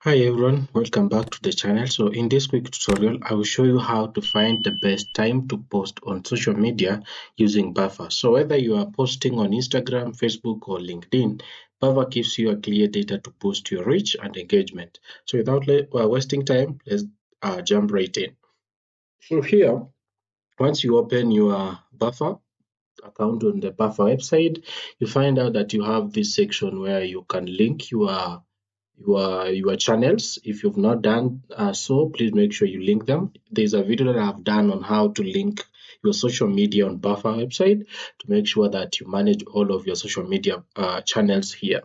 Hi everyone, welcome back to the channel. So in this quick tutorial, I will show you how to find the best time to post on social media using Buffer. So whether you are posting on Instagram, Facebook or LinkedIn, Buffer gives you a clear data to boost your reach and engagement. So without wasting time, let's jump right in. So here, once you open your Buffer account on the Buffer website, you find out that you have this section where you can link your channels. If you've not done so, please make sure you link them. There's a video that I've done on how to link your social media on Buffer website to make sure that you manage all of your social media channels here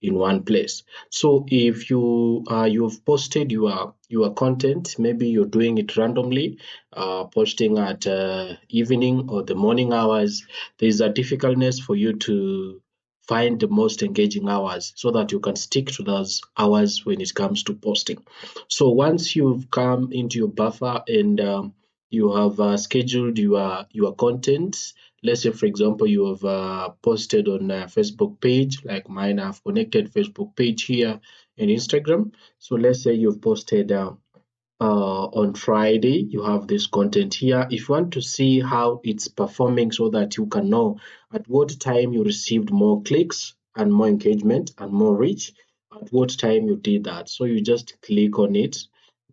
in one place. So if you've posted your content, maybe you're doing it randomly, posting at evening or the morning hours, there's a difficultness for you to find the most engaging hours so that you can stick to those hours when it comes to posting. So once you've come into your Buffer and you have scheduled your content, let's say for example you have posted on a Facebook page like mine. I've connected Facebook page here and Instagram. So let's say you've posted on Friday, you have this content here. If you want to see how it's performing so that you can know at what time you received more clicks and more engagement and more reach, at what time you did that. So you just click on it.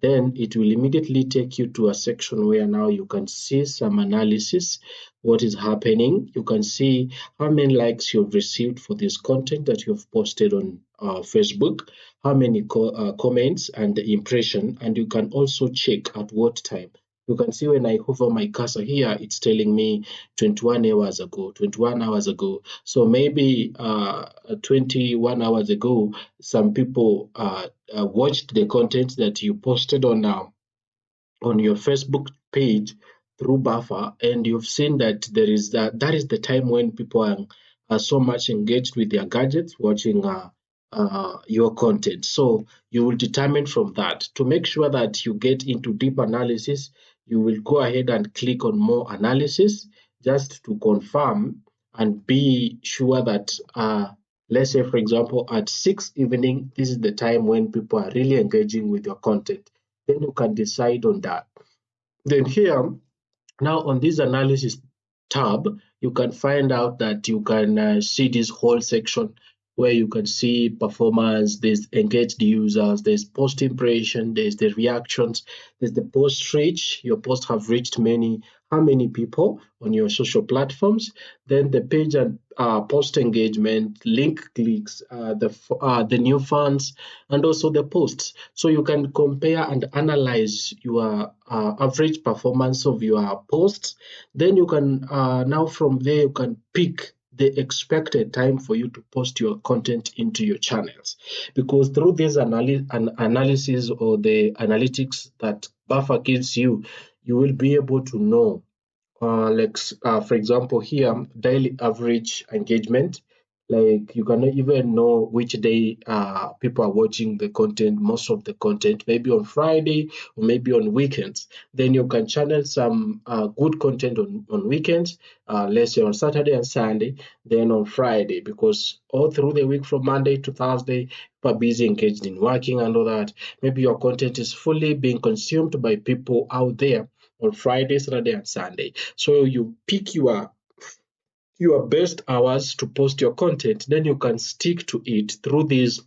Then it will immediately take you to a section where now you can see some analysis, what is happening. You can see how many likes you've received for this content that you've posted on Facebook, how many comments and the impression, and you can also check at what time. You can see when I hover my cursor here, it's telling me 21 hours ago, 21 hours ago. So maybe 21 hours ago, some people watched the content that you posted on your Facebook page through Buffer, and you've seen that that is the time when people are so much engaged with their gadgets watching your content. So you will determine from that. To make sure that you get into deep analysis, you will go ahead and click on more analysis just to confirm and be sure that let's say for example at 6 evening, this is the time when people are really engaging with your content. Then you can decide on that. Then here, now on this analysis tab, you can find out that you can see this whole section where you can see performance, there's engaged users, there's post impression, there's the reactions, there's the post reach, your posts have reached how many people on your social platforms, then the page and post engagement, link clicks, the new fans, and also the posts. So you can compare and analyze your average performance of your posts. Then you can now from there you can pick the expected time for you to post your content into your channels, because through this analysis or the analytics that Buffer gives you, you will be able to know for example here, daily average engagement. Like you can even know which day people are watching the content, most of the content, maybe on Friday or maybe on weekends. Then you can channel some good content on weekends, let's say on Saturday and Sunday, then on Friday, because all through the week from Monday to Thursday, people are busy engaged in working and all that. Maybe your content is fully being consumed by people out there on Friday, Saturday, and Sunday. So you pick your best hours to post your content, then you can stick to it through this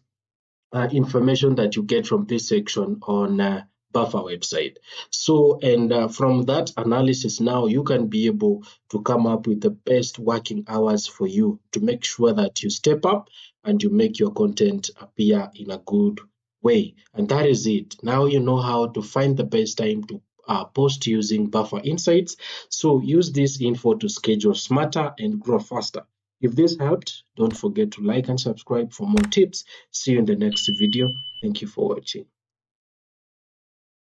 information that you get from this section on Buffer website. So, and from that analysis now, you can be able to come up with the best working hours for you to make sure that you step up and you make your content appear in a good way. And that is it. Now you know how to find the best time to post using Buffer Insights. So use this info to schedule smarter and grow faster. If this helped, don't forget to like and subscribe for more tips. See you in the next video. Thank you for watching.